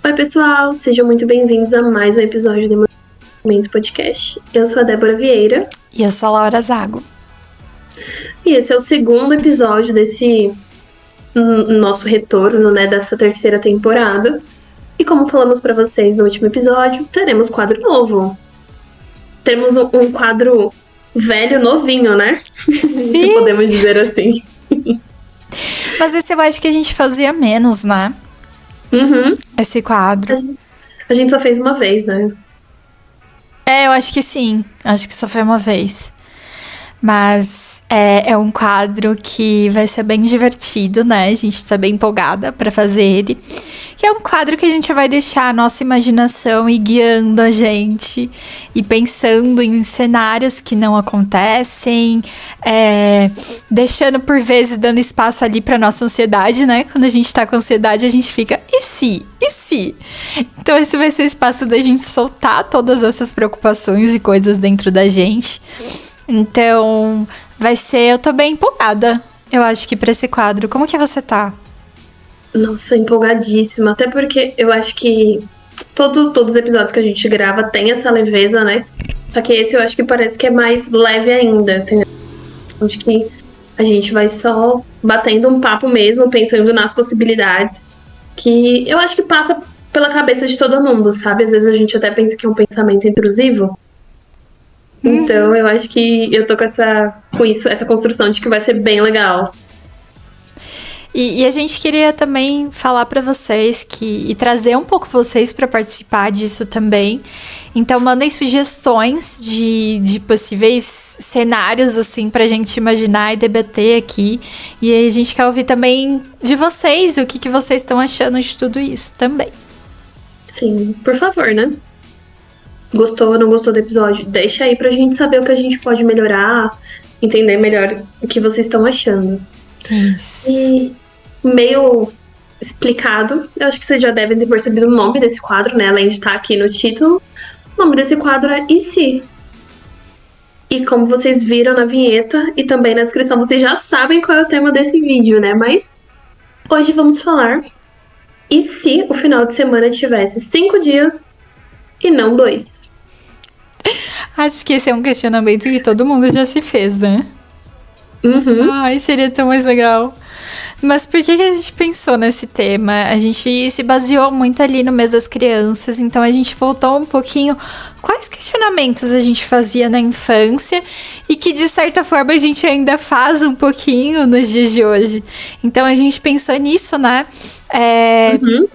Oi, pessoal, sejam muito bem-vindos a mais um episódio do Momento Podcast. Eu sou a Débora Vieira. E eu sou a Laura Zago. E esse é o segundo episódio desse nosso retorno, né, dessa terceira temporada. E como falamos pra vocês no último episódio, teremos quadro novo. Temos um quadro velho novinho, né? Sim. Se podemos dizer assim. Mas esse eu acho que a gente fazia menos, né? Uhum. Esse quadro. A gente só fez uma vez, né? Eu acho que sim. Acho que só foi uma vez. Mas é um quadro que vai ser bem divertido, né? A gente tá bem empolgada pra fazer ele. Que é um quadro que a gente vai deixar a nossa imaginação ir guiando a gente. E pensando em cenários que não acontecem. Deixando por vezes, dando espaço ali pra nossa ansiedade, né? Quando a gente tá com ansiedade, a gente fica, e se? E se? Então esse vai ser o espaço da gente soltar todas essas preocupações e coisas dentro da gente. Então, eu tô bem empolgada, eu acho que pra esse quadro. Como que você tá? Nossa, empolgadíssima. Até porque eu acho que todos os episódios que a gente grava tem essa leveza, né? Só que esse eu acho que parece que é mais leve ainda, entendeu? Acho que a gente vai só batendo um papo mesmo, pensando nas possibilidades. Que eu acho que passa pela cabeça de todo mundo, sabe? Às vezes a gente até pensa que é um pensamento intrusivo. Então, eu acho que eu tô com essa construção de que vai ser bem legal. E a gente queria também falar pra vocês e trazer um pouco vocês pra participar disso também. Então, mandem sugestões de possíveis cenários, assim, pra gente imaginar e debater aqui. E aí a gente quer ouvir também de vocês, o que vocês estão achando de tudo isso também. Sim, por favor, né? Gostou ou não gostou do episódio? Deixa aí pra gente saber o que a gente pode melhorar, entender melhor o que vocês estão achando. Isso. E meio explicado, eu acho que vocês já devem ter percebido o nome desse quadro, né? Além de estar aqui no título, o nome desse quadro é E Se? E como vocês viram na vinheta e também na descrição, vocês já sabem qual é o tema desse vídeo, né? Mas hoje vamos falar e se o final de semana tivesse 5 dias e não 2? Acho que esse é um questionamento que todo mundo já se fez, né? Uhum. Ai, seria tão mais legal. Mas por que a gente pensou nesse tema? A gente se baseou muito ali no mês das crianças, então a gente voltou um pouquinho quais questionamentos a gente fazia na infância e que de certa forma a gente ainda faz um pouquinho nos dias de hoje. Então a gente pensou nisso, né? Uhum.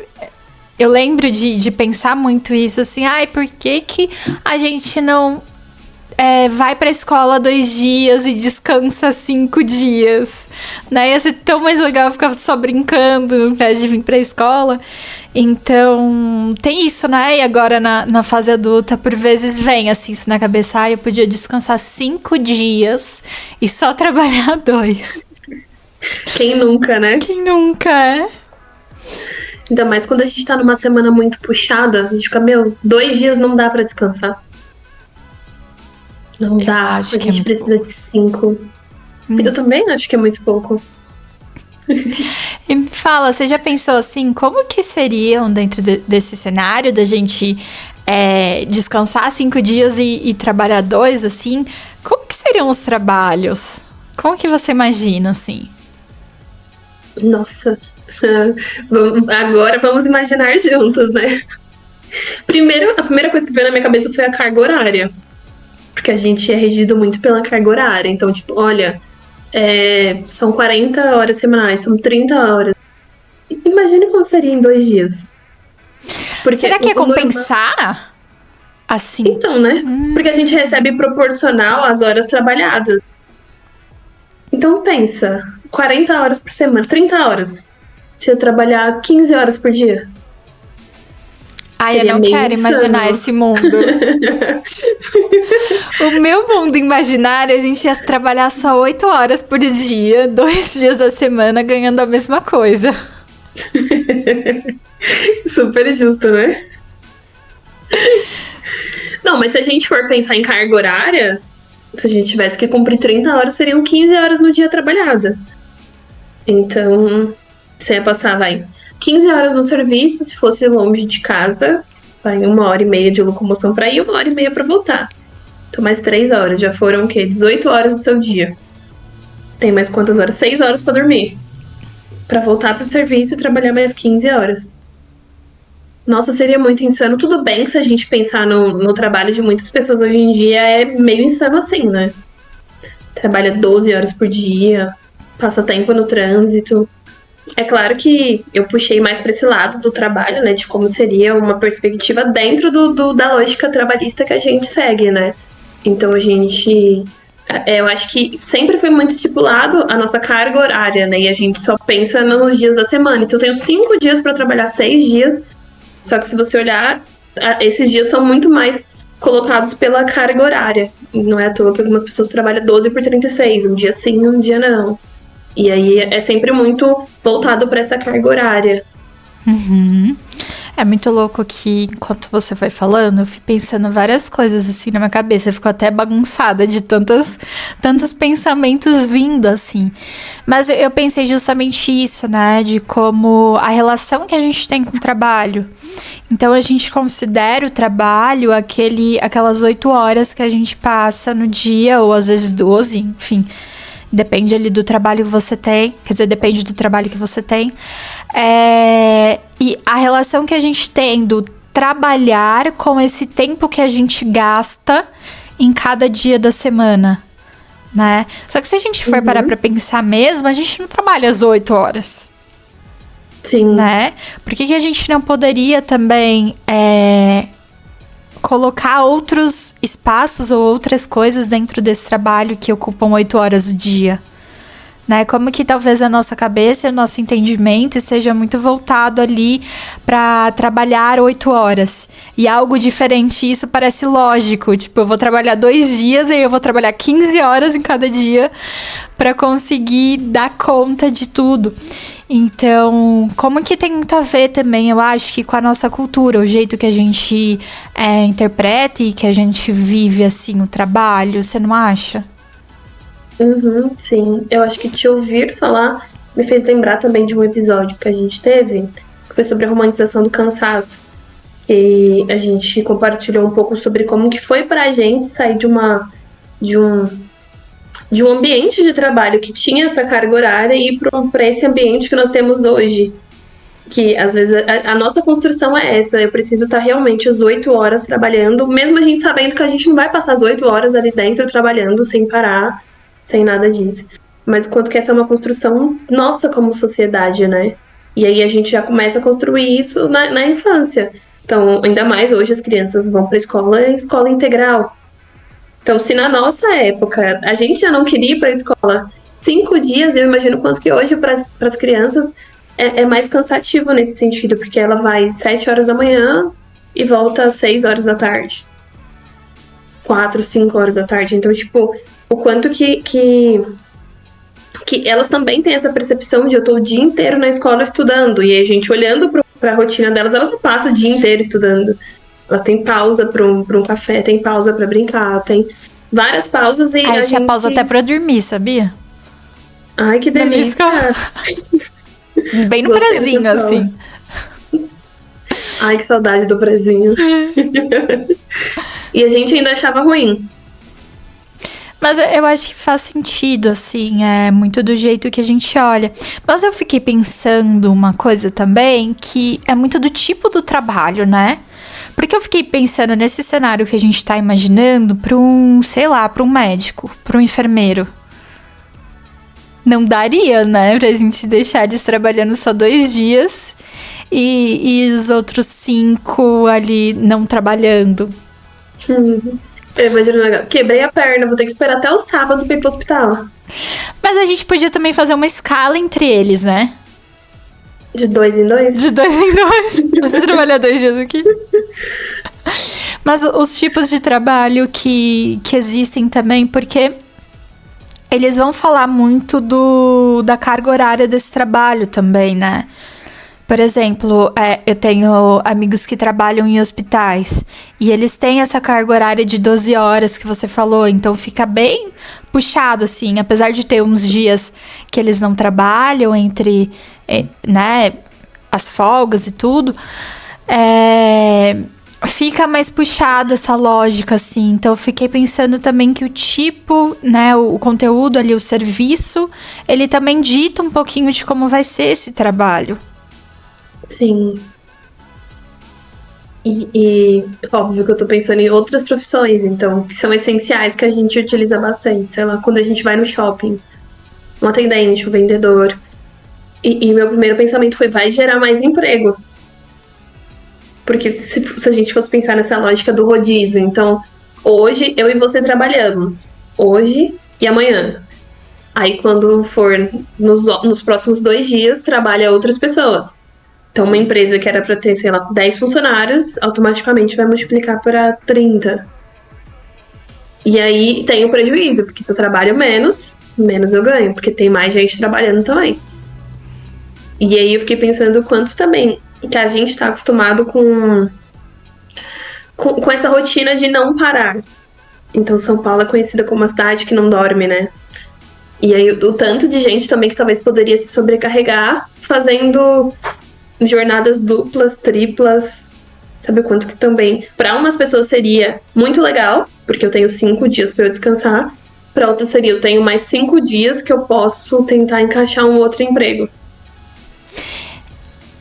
Eu lembro de pensar muito isso, assim, por que a gente não vai pra escola 2 dias e descansa 5 dias? Né? Ia ser tão mais legal ficar só brincando ao invés de vir pra escola. Então, tem isso, né? E agora na fase adulta, por vezes vem assim isso na cabeça, eu podia descansar 5 dias e só trabalhar 2. Quem nunca, né? Quem nunca, Ainda mais quando a gente tá numa semana muito puxada, a gente fica, 2 dias não dá pra descansar. Não dá, a gente precisa de 5. Eu também acho que é muito pouco. E me fala, você já pensou assim, como que seriam dentro desse cenário da gente descansar 5 dias e trabalhar 2, assim? Como que seriam os trabalhos? Como que você imagina, assim? Nossa, agora vamos imaginar juntos, né? A primeira coisa que veio na minha cabeça foi a carga horária. Porque a gente é regido muito pela carga horária. Então, tipo, olha, são 40 horas semanais, são 30 horas. Imagine como seria em 2 dias. Porque será que é compensar? Assim? Então, né? Porque a gente recebe proporcional às horas trabalhadas. Então, pensa, 40 horas por semana, 30 horas. Se eu trabalhar 15 horas por dia. Eu não quero imaginar esse mundo. O meu mundo imaginário, a gente ia trabalhar só 8 horas por dia, 2 dias da semana, ganhando a mesma coisa. Super justo, né? Não, mas se a gente for pensar em carga horária, se a gente tivesse que cumprir 30 horas, seriam 15 horas no dia trabalhada. Então, você ia passar, 15 horas no serviço, se fosse longe de casa, vai 1h30 de locomoção pra ir, 1h30 pra voltar. Então mais 3 horas, já foram o quê? 18 horas do seu dia. Tem mais quantas horas? 6 horas pra dormir. Pra voltar pro serviço e trabalhar mais 15 horas. Nossa, seria muito insano. Tudo bem que se a gente pensar no trabalho de muitas pessoas hoje em dia, é meio insano assim, né? Trabalha 12 horas por dia, passa tempo no trânsito. É claro que eu puxei mais pra esse lado do trabalho, né? De como seria uma perspectiva dentro da lógica trabalhista que a gente segue, né? Então a gente... eu acho que sempre foi muito estipulado a nossa carga horária, né? E a gente só pensa nos dias da semana. Então eu tenho 5 dias pra trabalhar 6 dias. Só que se você olhar, esses dias são muito mais colocados pela carga horária. Não é à toa que algumas pessoas trabalham 12 por 36, um dia sim, um dia não. E aí é sempre muito voltado para essa carga horária. Uhum. É muito louco que, enquanto você foi falando, eu fui pensando várias coisas assim na minha cabeça. Ficou até bagunçada de tantos pensamentos vindo, assim. Mas eu pensei justamente isso, né? De como a relação que a gente tem com o trabalho. Então, a gente considera o trabalho aquelas 8 horas que a gente passa no dia, ou às vezes 12, enfim. Depende ali do trabalho que você tem. Quer dizer, depende do trabalho que você tem. E a relação que a gente tem do trabalhar com esse tempo que a gente gasta em cada dia da semana, né? Só que se a gente for parar pra pensar mesmo, a gente não trabalha as 8 horas. Sim. Né? Por que a gente não poderia também colocar outros espaços ou outras coisas dentro desse trabalho que ocupam 8 horas do dia? Né? Como que talvez a nossa cabeça e o nosso entendimento esteja muito voltado ali para trabalhar 8 horas. E algo diferente, isso parece lógico. Tipo, eu vou trabalhar 2 dias e eu vou trabalhar 15 horas em cada dia para conseguir dar conta de tudo. Então, como que tem muito a ver também, eu acho, que com a nossa cultura, o jeito que a gente interpreta e que a gente vive, assim, o trabalho, você não acha? Uhum, sim. Eu acho que te ouvir falar me fez lembrar também de um episódio que a gente teve, que foi sobre a romantização do cansaço. E a gente compartilhou um pouco sobre como que foi pra gente sair de um ambiente de trabalho que tinha essa carga horária e ir para esse ambiente que nós temos hoje. Que às vezes a nossa construção é essa. Eu preciso estar realmente as 8 horas trabalhando, mesmo a gente sabendo que a gente não vai passar as 8 horas ali dentro trabalhando sem parar, sem nada disso. Mas o quanto que essa é uma construção nossa como sociedade, né? E aí a gente já começa a construir isso na infância. Então, ainda mais hoje as crianças vão para escola integral. Então, se na nossa época a gente já não queria ir para a escola 5 dias, eu imagino quanto que hoje para as crianças é mais cansativo nesse sentido, porque ela vai 7 horas da manhã e volta às 6 horas da tarde. 4, 5 horas da tarde. Então, tipo, o quanto que elas também têm essa percepção de eu tô o dia inteiro na escola estudando, e a gente olhando para a rotina delas, elas não passam o dia inteiro estudando. Elas têm pausa para um café, tem pausa para brincar, tem várias pausas e a gente pausa até para dormir, sabia? Ai, que delícia! Bem no prezinho, assim. Ai, que saudade do prezinho. E a gente ainda achava ruim. Mas eu acho que faz sentido, assim, é muito do jeito que a gente olha. Mas eu fiquei pensando uma coisa também, que é muito do tipo do trabalho, né? Porque eu fiquei pensando nesse cenário que a gente tá imaginando para um, sei lá, para um médico, para um enfermeiro. Não daria, né, pra gente deixar eles trabalhando só 2 dias e os outros 5 ali não trabalhando. Eu imagino, quebrei a perna, vou ter que esperar até o sábado pra ir pro hospital. Mas a gente podia também fazer uma escala entre eles, né? De 2 em 2? De 2 em 2. Você trabalhar 2 dias aqui. Mas os tipos de trabalho que existem também, porque eles vão falar muito da carga horária desse trabalho também, né? Por exemplo, eu tenho amigos que trabalham em hospitais e eles têm essa carga horária de 12 horas que você falou, então fica bem puxado, assim, apesar de ter uns dias que eles não trabalham entre, né, as folgas e tudo, fica mais puxado essa lógica, assim. Então, eu fiquei pensando também que o tipo, né, o conteúdo ali, o serviço, ele também dita um pouquinho de como vai ser esse trabalho. Sim. E óbvio que eu tô pensando em outras profissões, então, que são essenciais, que a gente utiliza bastante. Sei lá, quando a gente vai no shopping, um atendente, um vendedor. E meu primeiro pensamento foi, vai gerar mais emprego. Porque se a gente fosse pensar nessa lógica do rodízio, então, hoje eu e você trabalhamos. Hoje e amanhã. Aí, quando for nos próximos 2 dias, trabalha outras pessoas. Então, uma empresa que era para ter, sei lá, 10 funcionários, automaticamente vai multiplicar para 30. E aí tem o prejuízo, porque se eu trabalho menos eu ganho, porque tem mais gente trabalhando também. E aí eu fiquei pensando o quanto também que a gente tá acostumado com essa rotina de não parar. Então, São Paulo é conhecida como uma cidade que não dorme, né? E aí o tanto de gente também que talvez poderia se sobrecarregar fazendo jornadas duplas, triplas. Sabe o quanto que também, para umas pessoas seria muito legal, porque eu tenho 5 dias para eu descansar. Para outras seria, eu tenho mais 5 dias que eu posso tentar encaixar um outro emprego.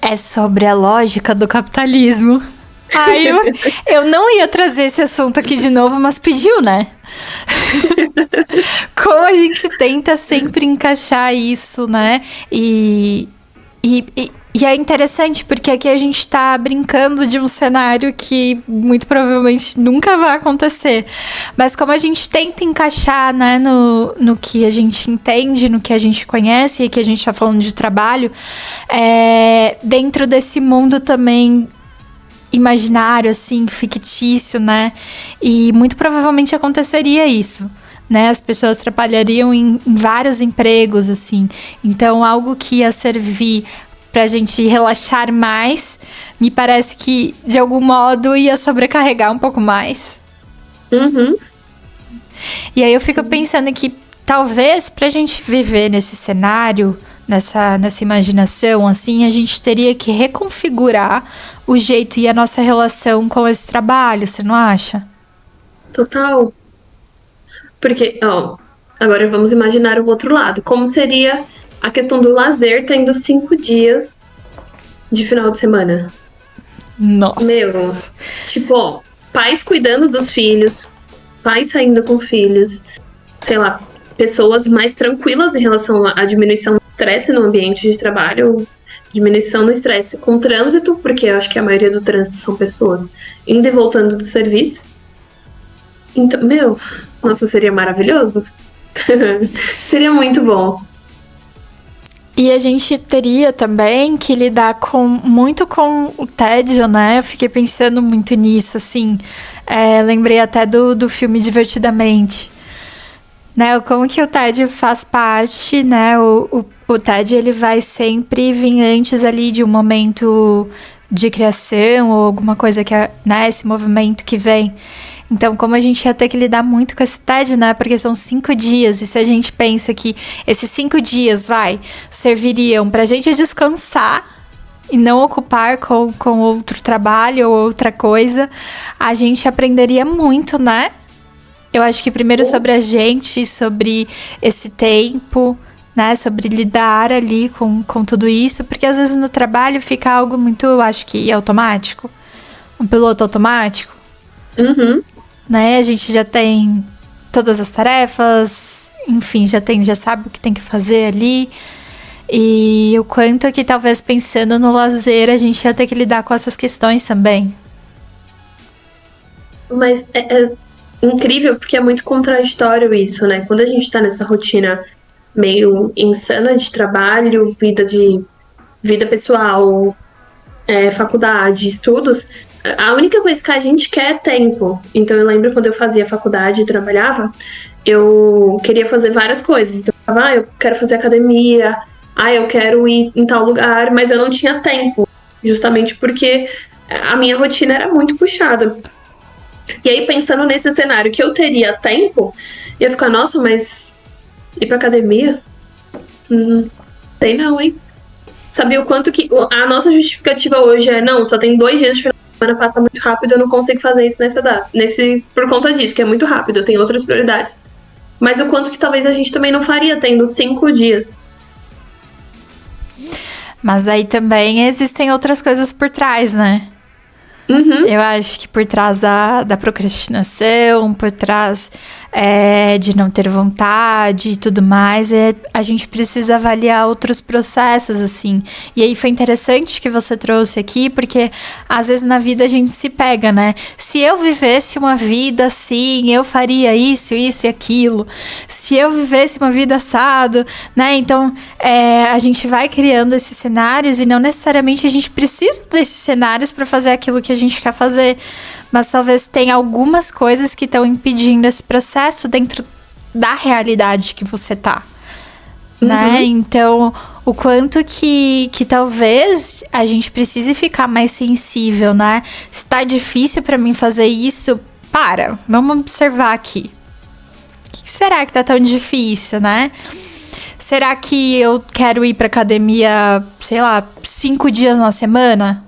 É sobre a lógica do capitalismo. Ai, eu não ia trazer esse assunto aqui de novo, mas pediu, né? Como a gente tenta sempre encaixar isso, né? E é interessante, porque aqui a gente tá brincando de um cenário que muito provavelmente nunca vai acontecer. Mas como a gente tenta encaixar, né, no que a gente entende, no que a gente conhece, e aqui a gente tá falando de trabalho, dentro desse mundo também imaginário, assim, fictício, né? E muito provavelmente aconteceria isso, né? As pessoas trabalhariam em vários empregos, assim. Então, algo que ia servir pra gente relaxar mais, me parece que, de algum modo, ia sobrecarregar um pouco mais. Uhum. E aí eu fico pensando que, talvez, pra gente viver nesse cenário, nessa imaginação, assim, a gente teria que reconfigurar o jeito e a nossa relação com esse trabalho, você não acha? Total. Porque, agora vamos imaginar o outro lado. Como seria a questão do lazer tendo 5 dias de final de semana? Nossa. Meu, tipo, pais cuidando dos filhos, pais saindo com filhos, sei lá, pessoas mais tranquilas em relação à diminuição do estresse no ambiente de trabalho, diminuição do estresse com o trânsito, porque eu acho que a maioria do trânsito são pessoas indo e voltando do serviço. Então, meu, nossa, seria maravilhoso. Seria muito bom. E a gente teria também que lidar muito com o tédio, né? Eu fiquei pensando muito nisso, assim. Lembrei até do filme Divertidamente. Né? Como que o tédio faz parte, né? O tédio, ele vai sempre vir antes ali de um momento de criação ou alguma coisa que é, né? Esse movimento que vem. Então, como a gente ia ter que lidar muito com esse tédio, né? Porque são 5 dias. E se a gente pensa que esses 5 dias, serviriam pra gente descansar e não ocupar com outro trabalho ou outra coisa, a gente aprenderia muito, né? Eu acho que primeiro sobre a gente, sobre esse tempo, né? Sobre lidar ali com tudo isso. Porque às vezes no trabalho fica algo muito, eu acho que automático. Um piloto automático. Uhum. Né? A gente já tem todas as tarefas, enfim, já sabe o que tem que fazer ali. E o quanto que talvez pensando no lazer a gente ia ter que lidar com essas questões também. Mas é incrível porque é muito contraditório isso, né? Quando a gente tá nessa rotina meio insana de trabalho, vida pessoal, faculdade, estudos, a única coisa que a gente quer é tempo. Então eu lembro quando eu fazia faculdade e trabalhava, eu queria fazer várias coisas. Então eu falava, eu quero fazer academia, eu quero ir em tal lugar, mas eu não tinha tempo, justamente porque a minha rotina era muito puxada. E aí, pensando nesse cenário que eu teria tempo, ia ficar, nossa, mas ir pra academia? Tem não, hein? saber o quanto que a nossa justificativa hoje é, não, só tem 2 dias de final de semana, passa muito rápido, eu não consigo fazer isso nessa data. Por conta disso, que é muito rápido, eu tenho outras prioridades. Mas o quanto que talvez a gente também não faria tendo 5 dias. Mas aí também existem outras coisas por trás, né? Uhum. Eu acho que por trás da procrastinação, por trás de não ter vontade e tudo mais, a gente precisa avaliar outros processos, assim. E aí foi interessante que você trouxe aqui, porque às vezes na vida a gente se pega, né? Se eu vivesse uma vida assim, eu faria isso, isso e aquilo. Se eu vivesse uma vida assado, né? Então, a gente vai criando esses cenários e não necessariamente a gente precisa desses cenários para fazer aquilo que a gente quer fazer. Mas talvez tenha algumas coisas que estão impedindo esse processo dentro da realidade que você tá. Né? Então, o quanto que talvez a gente precise ficar mais sensível, né? Se tá difícil pra mim fazer isso, vamos observar aqui. O que será que tá tão difícil, né? Será que eu quero ir pra academia, sei lá, 5 dias na semana?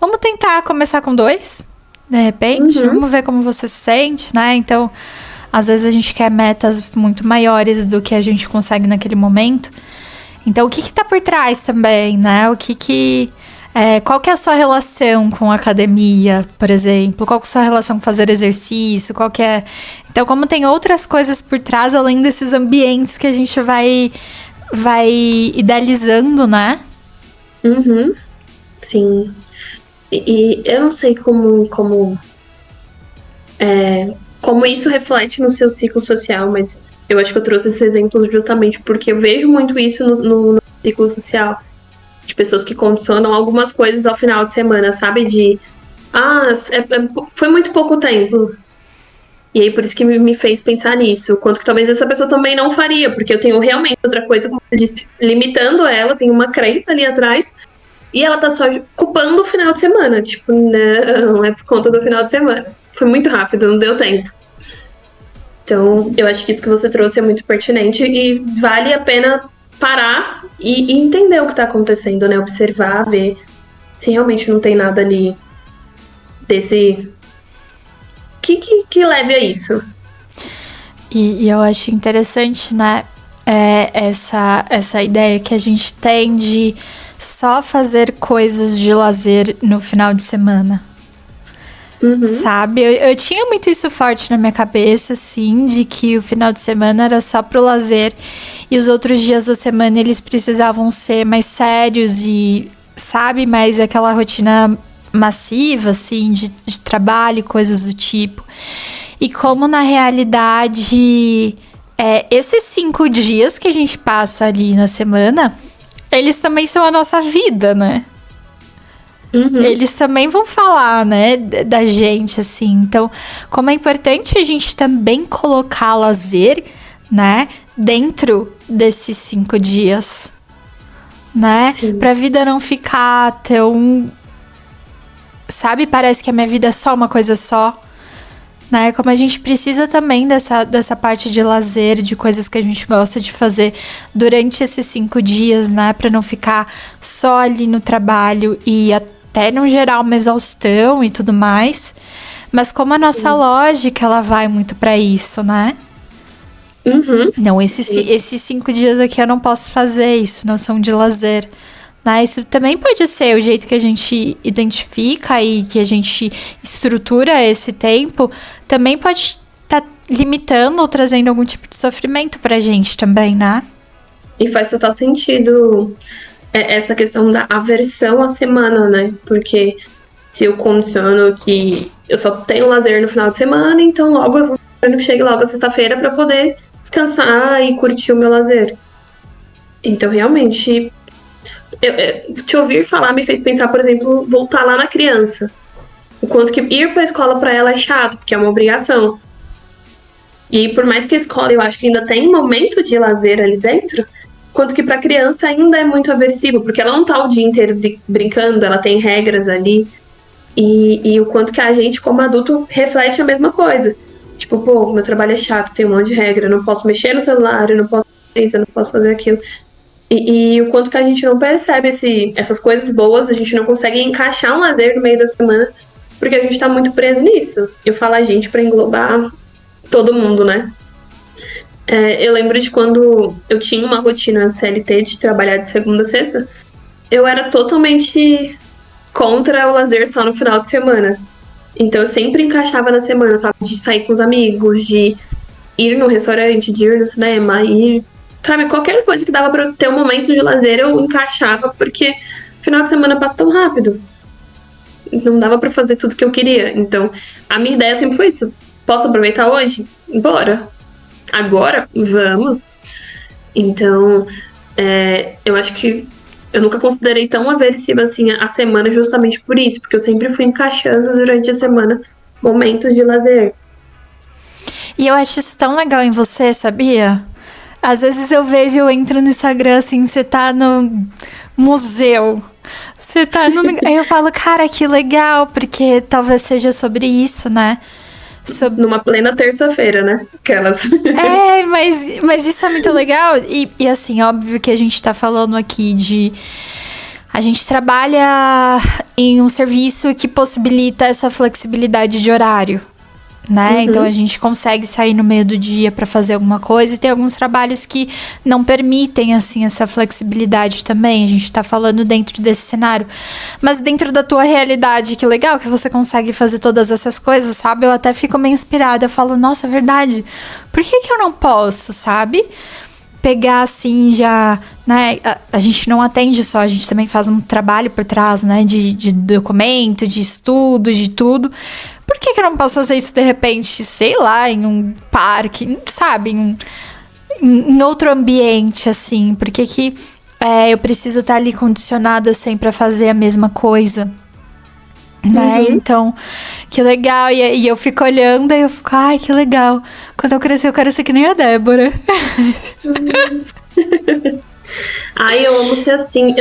Vamos tentar começar com 2, de repente. Vamos ver como você se sente, né? Então, às vezes a gente quer metas muito maiores do que a gente consegue naquele momento. Então, o que tá por trás também, né? Qual que é a sua relação com a academia, por exemplo? Qual que é a sua relação com fazer exercício? Então, como tem outras coisas por trás, além desses ambientes que a gente vai idealizando, né? Sim. E eu não sei como isso reflete no seu ciclo social, mas eu acho que eu trouxe esses exemplos justamente porque eu vejo muito isso no ciclo social. De pessoas que condicionam algumas coisas ao final de semana, sabe? Foi muito pouco tempo. E aí, por isso que me fez pensar nisso. Quanto que talvez essa pessoa também não faria, porque eu tenho realmente outra coisa, como você disse, limitando ela, tem uma crença ali atrás. E ela tá só culpando o final de semana. Tipo, não, é por conta do final de semana. Foi muito rápido, não deu tempo. Então, eu acho que isso que você trouxe é muito pertinente e vale a pena parar e entender o que tá acontecendo, né? Observar, ver se realmente não tem nada ali desse... que leve a isso. E eu acho interessante, né? Essa ideia que a gente tem de só fazer coisas de lazer no final de semana. Sabe? Eu tinha muito isso forte na minha cabeça, assim, de que o final de semana era só pro lazer e os outros dias da semana eles precisavam ser mais sérios e, sabe, mais aquela rotina massiva, assim, de trabalho, coisas do tipo. E como na realidade, esses 5 dias que a gente passa ali na semana, eles também são a nossa vida, né? Eles também vão falar, né, da gente, assim. Então, como é importante a gente também colocar lazer, né, dentro desses 5 dias, né? Sim. Pra vida não ficar tão... Sabe, parece que a minha vida é só uma coisa só, né? Como a gente precisa também dessa parte de lazer, de coisas que a gente gosta de fazer durante esses 5 dias, né? Pra não ficar só ali no trabalho e até não gerar uma exaustão e tudo mais. Mas como a nossa lógica, ela vai muito pra isso, né? Não, esses 5 dias aqui eu não posso fazer, isso não são de lazer. Né? Isso também pode ser o jeito que a gente identifica e que a gente estrutura esse tempo, também pode estar limitando ou trazendo algum tipo de sofrimento pra gente também, né? E faz total sentido essa questão da aversão à semana, né? Porque se eu condiciono que eu só tenho lazer no final de semana, então logo eu vou esperando que chegue logo a sexta-feira pra poder descansar e curtir o meu lazer. Então, realmente... te ouvir falar me fez pensar, por exemplo, voltar lá na criança. O quanto que ir pra escola pra ela é chato, porque é uma obrigação. E por mais que a escola, eu acho que ainda tem um momento de lazer ali dentro, quanto que pra criança ainda é muito aversivo, porque ela não tá o dia inteiro brincando, ela tem regras ali. E o quanto que a gente, como adulto, reflete a mesma coisa. Tipo, meu trabalho é chato, tem um monte de regra, eu não posso mexer no celular, eu não posso fazer isso, eu não posso fazer aquilo. E o quanto que a gente não percebe essas coisas boas, a gente não consegue encaixar um lazer no meio da semana, porque a gente tá muito preso nisso. Eu falo a gente pra englobar todo mundo, né? Eu lembro de quando eu tinha uma rotina CLT de trabalhar de segunda a sexta, eu era totalmente contra o lazer só no final de semana. Então eu sempre encaixava na semana, sabe? De sair com os amigos, de ir no restaurante, de ir no cinema, ir... Sabe, qualquer coisa que dava pra eu ter um momento de lazer, eu encaixava, porque final de semana passa tão rápido. Não dava pra fazer tudo que eu queria. Então, a minha ideia sempre foi isso. Posso aproveitar hoje? Bora. Agora? Vamos. Então, eu acho que eu nunca considerei tão aversiva assim a semana justamente por isso, porque eu sempre fui encaixando durante a semana momentos de lazer. E eu acho isso tão legal em você, sabia? Às vezes eu entro no Instagram assim, você tá no museu. Você tá no... Aí eu falo, cara, que legal, porque talvez seja sobre isso, né? Numa plena terça-feira, né? Aquelas. Mas isso é muito legal. E assim, óbvio que a gente tá falando aqui de... A gente trabalha em um serviço que possibilita essa flexibilidade de horário, né? Uhum. Então a gente consegue sair no meio do dia pra fazer alguma coisa, e tem alguns trabalhos que não permitem assim essa flexibilidade também. A gente tá falando dentro desse cenário, mas dentro da tua realidade, que legal que você consegue fazer todas essas coisas, sabe? Eu até fico meio inspirada, eu falo, nossa, é verdade, por que eu não posso, sabe? Pegar assim já, né, a gente não atende só, a gente também faz um trabalho por trás, né, de documento, de estudo, de tudo. Por que eu não posso fazer isso de repente, sei lá, em um parque, sabe, em outro ambiente, assim? Por que eu preciso estar ali condicionada sempre a fazer a mesma coisa? Né? Uhum. Então, que legal. E eu fico olhando e eu fico, ai, que legal. Quando eu crescer, eu quero ser que nem a Débora. Ai, eu amo ser assim.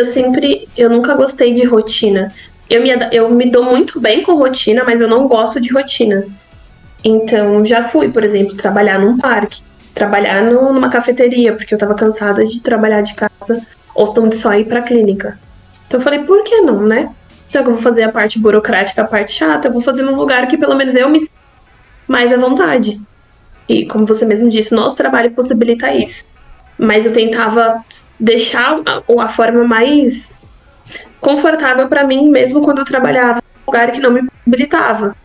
Eu nunca gostei de rotina. Eu me dou muito bem com rotina, mas eu não gosto de rotina. Então, já fui, por exemplo, trabalhar num parque, trabalhar numa cafeteria, porque eu tava cansada de trabalhar de casa, ou então de só ir pra clínica. Então eu falei, por que não, né? Já que eu vou fazer a parte burocrática, a parte chata, eu vou fazer num lugar que pelo menos eu me sinto mais à vontade. E como você mesmo disse, o nosso trabalho possibilita isso. Mas eu tentava deixar a forma mais confortável pra mim, mesmo quando eu trabalhava em um lugar que não me possibilitava.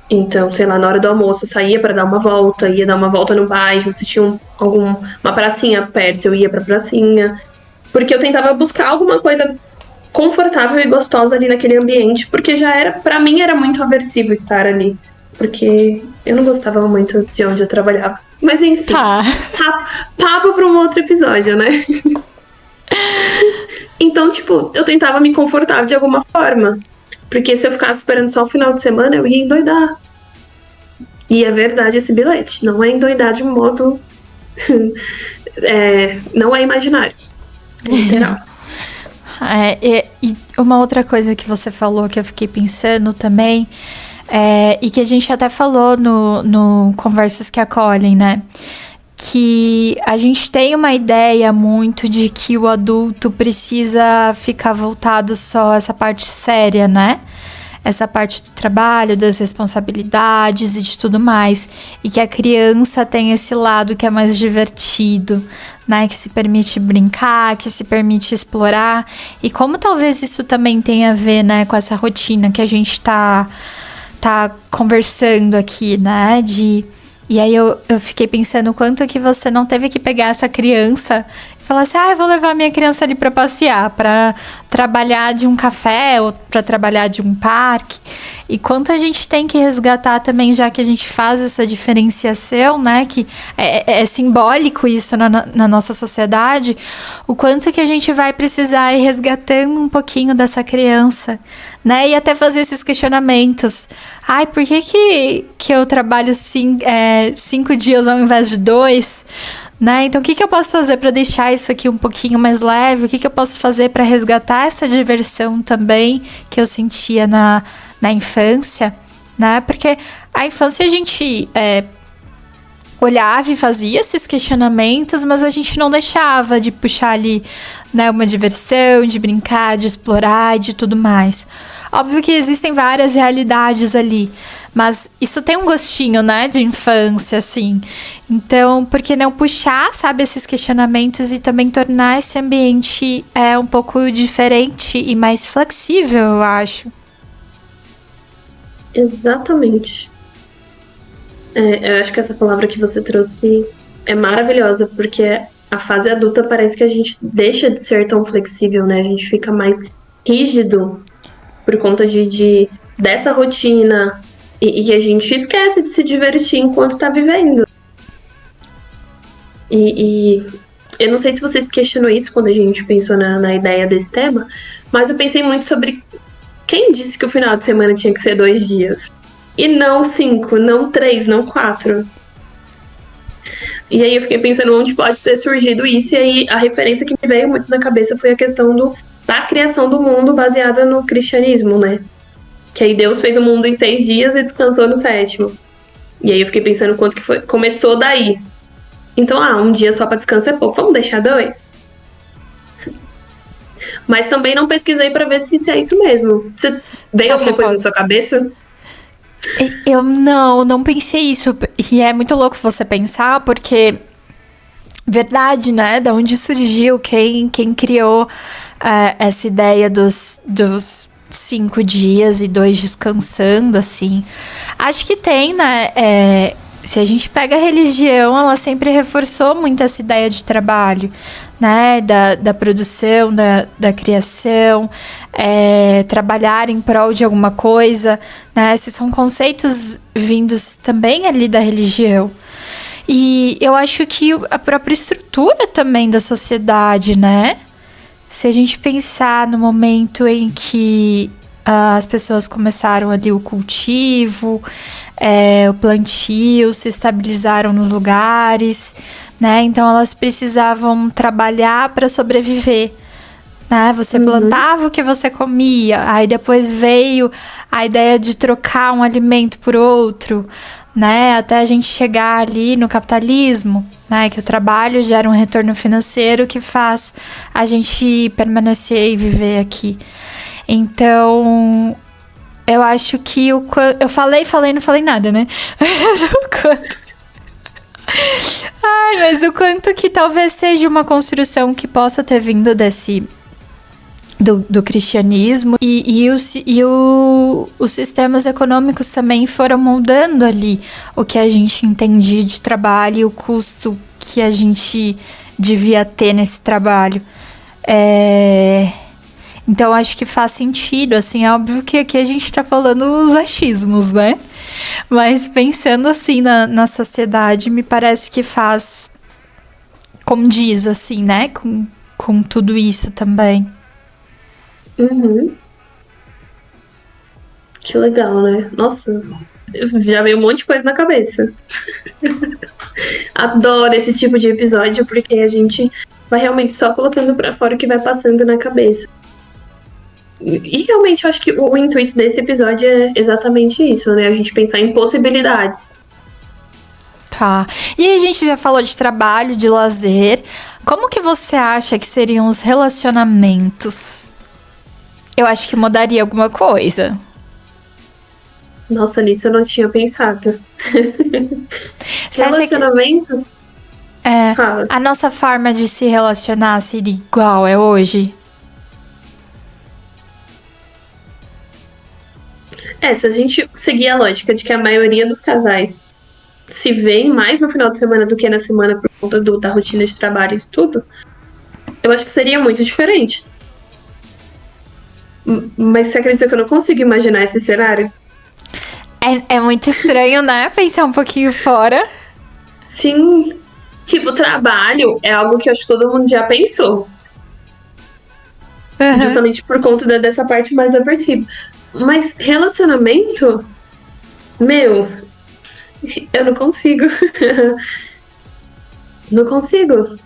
Então, sei lá, na hora do almoço eu saía pra dar uma volta, ia dar uma volta no bairro, se tinha uma pracinha perto, eu ia pra pracinha. Porque eu tentava buscar alguma coisa confortável e gostosa ali naquele ambiente, porque já era, pra mim era muito aversivo estar ali, porque eu não gostava muito de onde eu trabalhava. Mas enfim, Tá. papo pra um outro episódio, né? Então, tipo, eu tentava me confortar de alguma forma, porque se eu ficasse esperando só o final de semana, eu ia endoidar. E é verdade esse bilhete, não é endoidar de um modo... não é imaginário. Literal. E uma outra coisa que você falou que eu fiquei pensando também, e que a gente até falou no Conversas que Acolhem, né? Que a gente tem uma ideia muito de que o adulto precisa ficar voltado só a essa parte séria, né? Essa parte do trabalho, das responsabilidades e de tudo mais. E que a criança tem esse lado que é mais divertido, né? Que se permite brincar, que se permite explorar. E como talvez isso também tenha a ver, né, com essa rotina que a gente tá conversando aqui, né? E aí eu fiquei pensando o quanto que você não teve que pegar essa criança e falar assim, eu vou levar minha criança ali pra passear, pra trabalhar de um café ou pra trabalhar de um parque. E quanto a gente tem que resgatar também, já que a gente faz essa diferenciação, né, que é simbólico isso na nossa sociedade, o quanto que a gente vai precisar ir resgatando um pouquinho dessa criança, né, e até fazer esses questionamentos. Ai, por que eu trabalho 5 dias ao invés de 2? Né? Então, o que eu posso fazer para deixar isso aqui um pouquinho mais leve? O que eu posso fazer para resgatar essa diversão também que eu sentia na infância? Né? Porque a infância a gente olhava e fazia esses questionamentos, mas a gente não deixava de puxar ali, né, uma diversão, de brincar, de explorar e de tudo mais. Óbvio que existem várias realidades ali, mas isso tem um gostinho, né, de infância, assim. Então, por que não puxar, sabe, esses questionamentos e também tornar esse ambiente um pouco diferente e mais flexível, eu acho. Exatamente. Eu acho que essa palavra que você trouxe é maravilhosa, porque a fase adulta parece que a gente deixa de ser tão flexível, né? A gente fica mais rígido por conta dessa rotina e a gente esquece de se divertir enquanto tá vivendo. E eu não sei se você se questionou isso quando a gente pensou na ideia desse tema, mas eu pensei muito sobre quem disse que o final de semana tinha que ser 2 dias. E não 5, não 3, não 4. E aí eu fiquei pensando onde pode ter surgido isso, e aí a referência que me veio muito na cabeça foi a questão da criação do mundo baseada no cristianismo, né? Que aí Deus fez o mundo em 6 dias e descansou no 7º. E aí eu fiquei pensando quanto que foi. Começou daí. Então, um dia só pra descansar é pouco. Vamos deixar 2? Mas também não pesquisei pra ver se é isso mesmo. Você veio alguma coisa na sua cabeça? Eu não pensei isso. E é muito louco você pensar, porque... Verdade, né? Da onde surgiu, quem criou essa ideia dos 5 dias e 2 descansando, assim. Acho que tem, né? Se a gente pega a religião, ela sempre reforçou muito essa ideia de trabalho, né? Da produção, da criação, trabalhar em prol de alguma coisa, né? Esses são conceitos vindos também ali da religião. E eu acho que a própria estrutura também da sociedade, né? Se a gente pensar no momento em que as pessoas começaram ali o cultivo, o plantio, se estabilizaram nos lugares, né? Então elas precisavam trabalhar para sobreviver, né? Você plantava o que você comia, aí depois veio a ideia de trocar um alimento por outro, né? Até a gente chegar ali no capitalismo, né? Que o trabalho gera um retorno financeiro que faz a gente permanecer e viver aqui. Então, eu acho que eu falei, não falei nada, né? Mas o quanto que talvez seja uma construção que possa ter vindo do cristianismo e os sistemas econômicos também foram moldando ali o que a gente entendia de trabalho e o custo que a gente devia ter nesse trabalho. Então, acho que faz sentido, assim, é óbvio que aqui a gente tá falando os achismos, né? Mas pensando, assim, na sociedade, me parece que condiz, assim, né? Com tudo isso também. Que legal, né? Nossa, já veio um monte de coisa na cabeça. Adoro esse tipo de episódio, porque a gente vai realmente só colocando pra fora o que vai passando na cabeça. E realmente eu acho que o intuito desse episódio é exatamente isso, né? A gente pensar em possibilidades. Tá. E aí a gente já falou de trabalho, de lazer. Como que você acha que seriam os relacionamentos? Eu acho que mudaria alguma coisa. Nossa, nisso eu não tinha pensado. Você Relacionamentos? Fala. A nossa forma de se relacionar seria igual é hoje? Se a gente seguir a lógica de que a maioria dos casais se veem mais no final de semana do que na semana por conta da rotina de trabalho e tudo, eu acho que seria muito diferente. Mas você acredita que eu não consigo imaginar esse cenário? É muito estranho, né? Pensar um pouquinho fora. Sim. Tipo, trabalho é algo que eu acho que todo mundo já pensou. Justamente por conta dessa parte mais aversiva. Mas relacionamento, eu não consigo. Não consigo.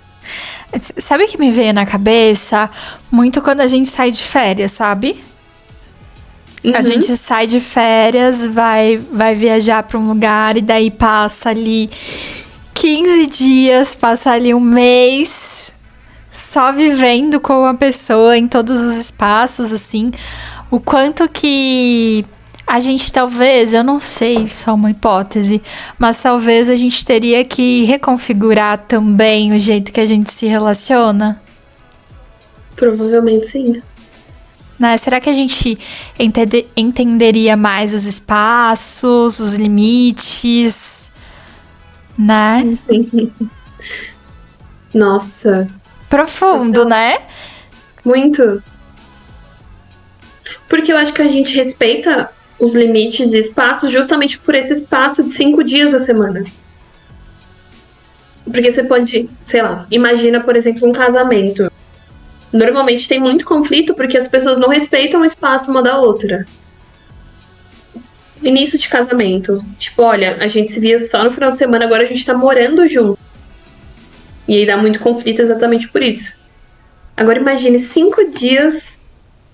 Sabe o que me veio na cabeça? Muito quando a gente sai de férias, sabe? A gente sai de férias, vai viajar pra um lugar e daí passa ali 15 dias, passar ali um mês só vivendo com a pessoa em todos os espaços, assim, o quanto que a gente talvez, eu não sei, só uma hipótese, mas talvez a gente teria que reconfigurar também o jeito que a gente se relaciona. Provavelmente sim. Né? Será que a gente entenderia mais os espaços, os limites, né? Nossa. Profundo, né? Muito. Porque eu acho que a gente respeita os limites e espaços justamente por esse espaço de 5 dias da semana. Porque você pode, sei lá, imagina, por exemplo, um casamento. Normalmente tem muito conflito porque as pessoas não respeitam o espaço uma da outra. Início de casamento. Tipo, olha, a gente se via só no final de semana, agora a gente tá morando junto. E aí dá muito conflito exatamente por isso. Agora imagine 5 dias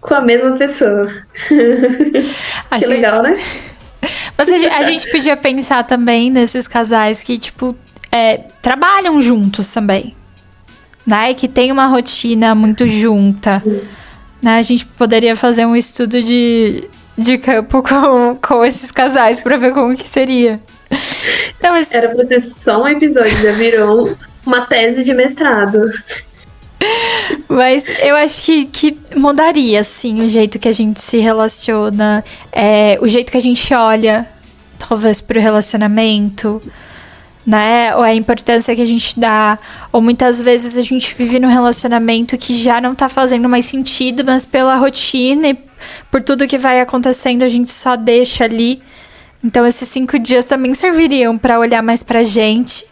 com a mesma pessoa. Que legal, né? Mas a gente podia pensar também nesses casais que, tipo, trabalham juntos também. Né? Que tem uma rotina muito junta. Né? A gente poderia fazer um estudo de campo com esses casais pra ver como que seria. Então, mas... Era pra ser só um episódio, já virou uma tese de mestrado. Mas eu acho que mudaria, assim, o jeito que a gente se relaciona, o jeito que a gente olha, talvez, pro relacionamento, né? Ou a importância que a gente dá. Ou muitas vezes a gente vive num relacionamento que já não tá fazendo mais sentido, mas pela rotina e por tudo que vai acontecendo, a gente só deixa ali. Então, esses 5 dias também serviriam pra olhar mais pra gente.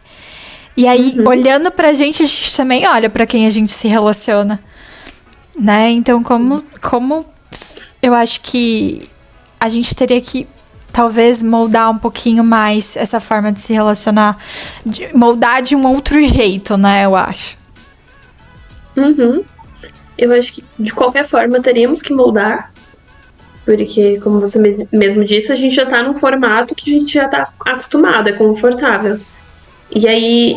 E aí, olhando pra gente, a gente também olha pra quem a gente se relaciona. Né? Então, como eu acho que a gente teria que talvez moldar um pouquinho mais essa forma de se relacionar. Moldar de um outro jeito, né? Eu acho. Eu acho que, de qualquer forma, teríamos que moldar. Porque, como você mesmo disse, a gente já tá num formato que a gente já tá acostumado, é confortável. E aí,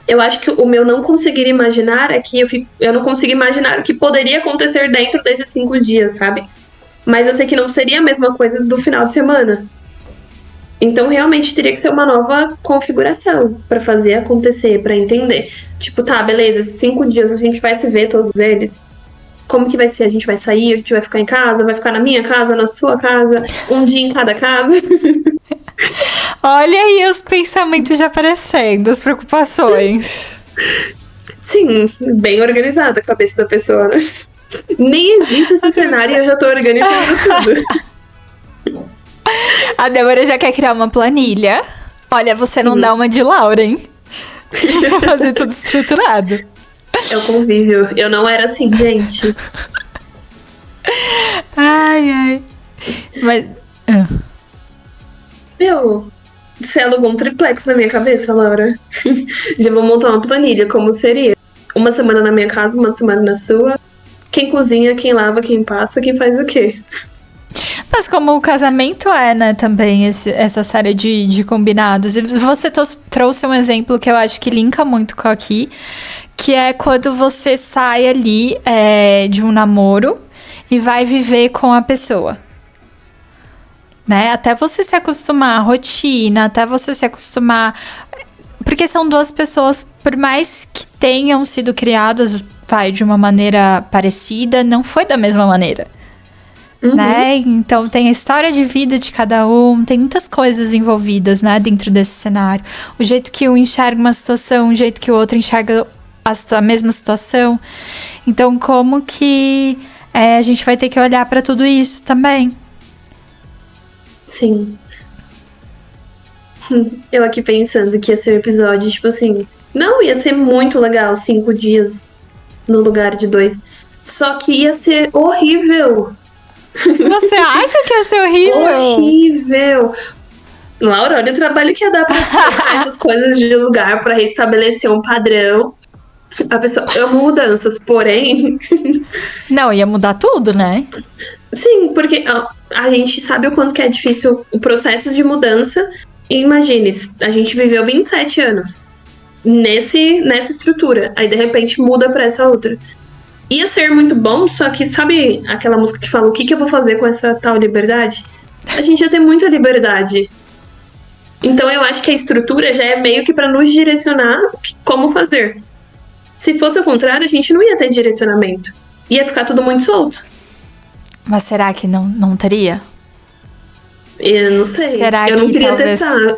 eu acho que o meu não conseguir imaginar é que eu não consigo imaginar o que poderia acontecer dentro desses 5 dias, sabe? Mas eu sei que não seria a mesma coisa do final de semana. Então, realmente, teria que ser uma nova configuração pra fazer acontecer, pra entender. Tipo, tá, beleza, esses 5 dias a gente vai se ver, todos eles. Como que vai ser? A gente vai sair? A gente vai ficar em casa? Vai ficar na minha casa, na sua casa? Um dia em cada casa? Olha aí os pensamentos já aparecendo, as preocupações. Sim, bem organizada a cabeça da pessoa, né? Nem existe esse cenário e eu já tô organizando tudo. A Débora já quer criar uma planilha. Olha, você não dá uma de Lauren. Fazer tudo estruturado. É o convívio. Eu não era assim, gente. Ai. Mas... Meu, você alugou um triplex na minha cabeça, Laura. Já vou montar uma planilha, como seria. Uma semana na minha casa, uma semana na sua. Quem cozinha, quem lava, quem passa, quem faz o quê? Mas como o casamento né, também essa série de combinados. E você trouxe um exemplo que eu acho que linka muito com aqui, que é quando você sai ali de um namoro e vai viver com a pessoa. Né? Até você se acostumar à rotina, até você se acostumar... Porque são duas pessoas, por mais que tenham sido criadas de uma maneira parecida, não foi da mesma maneira. Né? Então tem a história de vida de cada um, tem muitas coisas envolvidas, né, dentro desse cenário. O jeito que um enxerga uma situação, o jeito que o outro enxerga a mesma situação. Então como que a gente vai ter que olhar para tudo isso também. Sim. Eu aqui pensando que ia ser um episódio, tipo assim, não ia ser muito legal 5 dias no lugar de 2. Só que ia ser horrível. Você acha que ia ser horrível? Horrível. Laura, olha o trabalho que ia dar pra essas coisas de lugar pra restabelecer um padrão. A pessoa ama mudanças, porém... Não, ia mudar tudo, né? Sim, porque a gente sabe o quanto que é difícil o processo de mudança. E imagine, a gente viveu 27 anos. nessa estrutura. Aí, de repente, muda pra essa outra. Ia ser muito bom, só que sabe aquela música que fala o que eu vou fazer com essa tal liberdade? A gente ia ter muita liberdade. Então eu acho que a estrutura já é meio que pra nos direcionar como fazer. Se fosse o contrário, a gente não ia ter direcionamento. Ia ficar tudo muito solto. Mas será que não teria? Eu não sei. Será eu não que queria talvez... testar.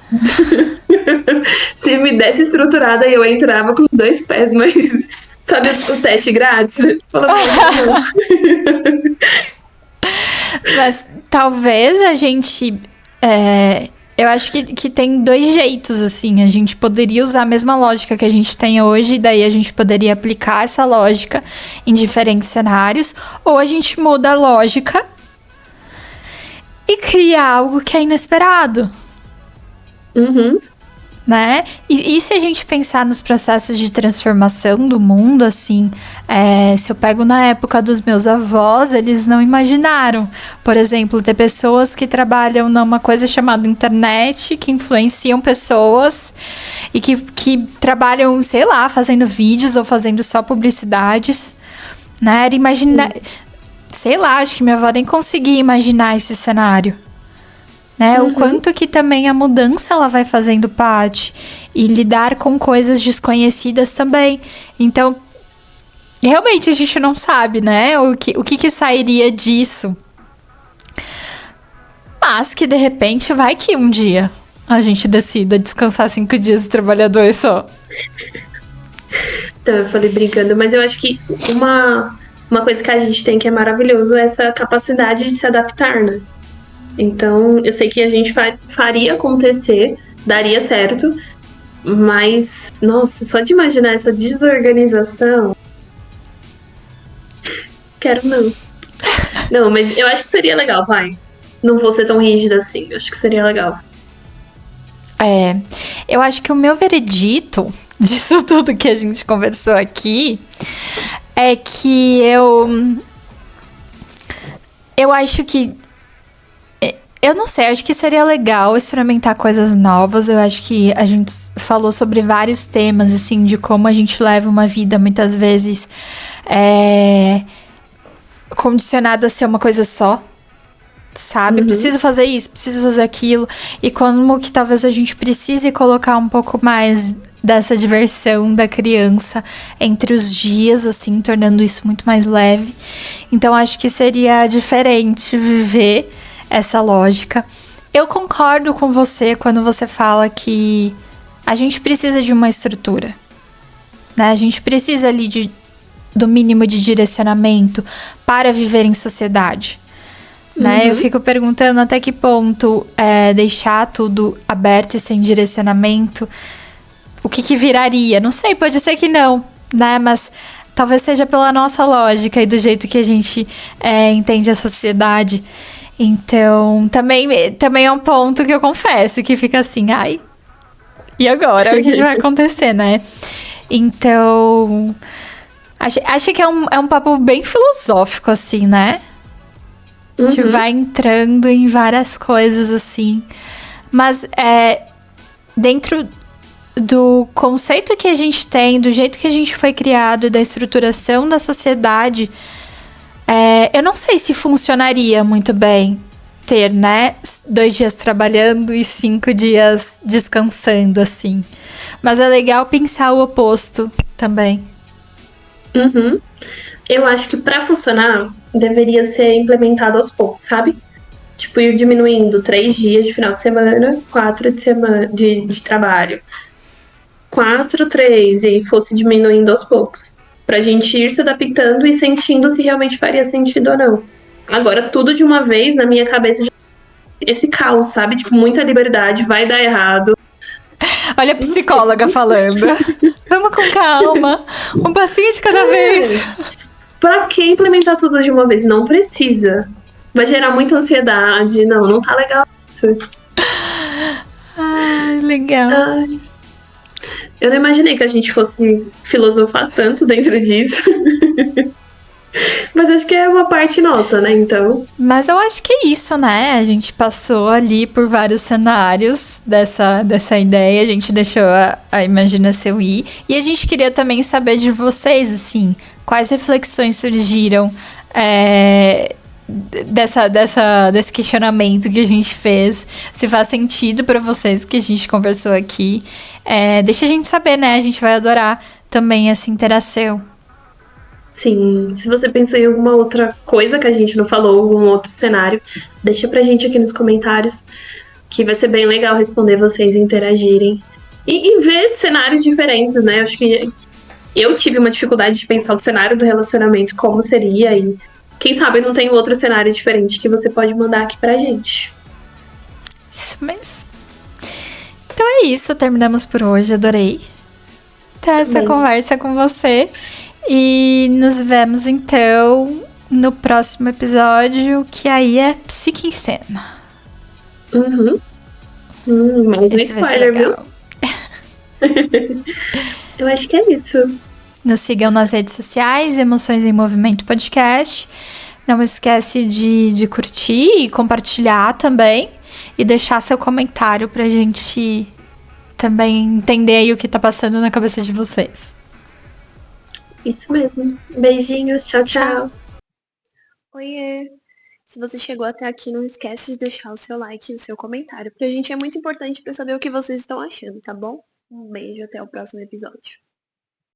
Se me desse estruturada, eu entrava com os 2 pés, mas sabe o teste grátis? Falando não. Mas talvez a gente... eu acho que tem 2 jeitos, assim. A gente poderia usar a mesma lógica que a gente tem hoje, e daí a gente poderia aplicar essa lógica em diferentes cenários, ou a gente muda a lógica e cria algo que é inesperado. Uhum. Né? E se a gente pensar nos processos de transformação do mundo, assim, se eu pego na época dos meus avós, eles não imaginaram, por exemplo, ter pessoas que trabalham numa coisa chamada internet, que influenciam pessoas e que trabalham, sei lá, fazendo vídeos ou fazendo só publicidades, né? Era imaginar, sei lá, acho que minha avó nem conseguia imaginar esse cenário. Né? O quanto que também a mudança ela vai fazendo parte e lidar com coisas desconhecidas também. Então, realmente a gente não sabe, né? O que sairia disso. Mas que de repente vai que um dia a gente decida descansar 5 dias de trabalhador só. Então, eu falei brincando, mas eu acho que uma coisa que a gente tem que é maravilhoso é essa capacidade de se adaptar, né? Então, eu sei que a gente faria acontecer, daria certo, mas, nossa, só de imaginar essa desorganização... Quero não. Não, mas eu acho que seria legal, vai. Não vou ser tão rígida assim, eu acho que seria legal. Eu acho que o meu veredito disso tudo que a gente conversou aqui é que eu acho que eu não sei, acho que seria legal experimentar coisas novas. Eu acho que a gente falou sobre vários temas, assim, de como a gente leva uma vida, muitas vezes, condicionada a ser uma coisa só, sabe? Preciso fazer isso, preciso fazer aquilo. E como que talvez a gente precise colocar um pouco mais dessa diversão da criança entre os dias, assim, tornando isso muito mais leve. Então, acho que seria diferente viver essa lógica. Eu concordo com você quando você fala que a gente precisa de uma estrutura, né? A gente precisa ali do mínimo de direcionamento para viver em sociedade, né? Eu fico perguntando até que ponto deixar tudo aberto e sem direcionamento, o que viraria? Não sei, pode ser que não, né? Mas talvez seja pela nossa lógica e do jeito que a gente entende a sociedade. Então, também é um ponto que eu confesso que fica assim, ai, e agora? O que vai acontecer, né? Então, acho que é um papo bem filosófico, assim, né? A gente vai entrando em várias coisas, assim. Mas, dentro do conceito que a gente tem, do jeito que a gente foi criado, da estruturação da sociedade... eu não sei se funcionaria muito bem ter, né, 2 dias trabalhando e 5 dias descansando, assim. Mas é legal pensar o oposto também. Eu acho que pra funcionar, deveria ser implementado aos poucos, sabe? Tipo, ir diminuindo 3 dias de final de semana, 4 de trabalho. 4, 3, e aí fosse diminuindo aos poucos. Pra gente ir se adaptando e sentindo se realmente faria sentido ou não. Agora, tudo de uma vez, na minha cabeça, já... esse caos, sabe? Tipo, muita liberdade, vai dar errado. Olha a psicóloga falando. Vamos com calma, um passinho de cada vez. Pra que implementar tudo de uma vez? Não precisa. Vai gerar muita ansiedade. Não tá legal isso. Ai, legal. Ai. Eu não imaginei que a gente fosse filosofar tanto dentro disso. Mas acho que é uma parte nossa, né? Então. Mas eu acho que é isso, né? A gente passou ali por vários cenários dessa ideia, a gente deixou a imaginação ir. E a gente queria também saber de vocês, assim, quais reflexões surgiram desse questionamento que a gente fez. Se faz sentido pra vocês o que a gente conversou aqui. Deixa a gente saber, né? A gente vai adorar também essa interação. Sim, se você pensou em alguma outra coisa que a gente não falou, algum outro cenário, deixa pra gente aqui nos comentários, que vai ser bem legal responder vocês e interagirem. E ver cenários diferentes, né? Acho que eu tive uma dificuldade de pensar o cenário do relacionamento, como seria, e quem sabe não tem outro cenário diferente que você pode mandar aqui pra gente. Isso mesmo. Então é isso, terminamos por hoje, adorei ter essa conversa com você. E nos vemos então no próximo episódio, que aí é Psique em Cena. Mais um spoiler, viu? Eu acho que é isso. Nos sigam nas redes sociais, Emoções em Movimento Podcast. Não esquece de curtir e compartilhar também. E deixar seu comentário pra gente também entender aí o que tá passando na cabeça de vocês. Isso mesmo. Beijinhos. Tchau, tchau. Oiê. Se você chegou até aqui, não esquece de deixar o seu like e o seu comentário. Pra gente é muito importante pra saber o que vocês estão achando, tá bom? Um beijo, até o próximo episódio.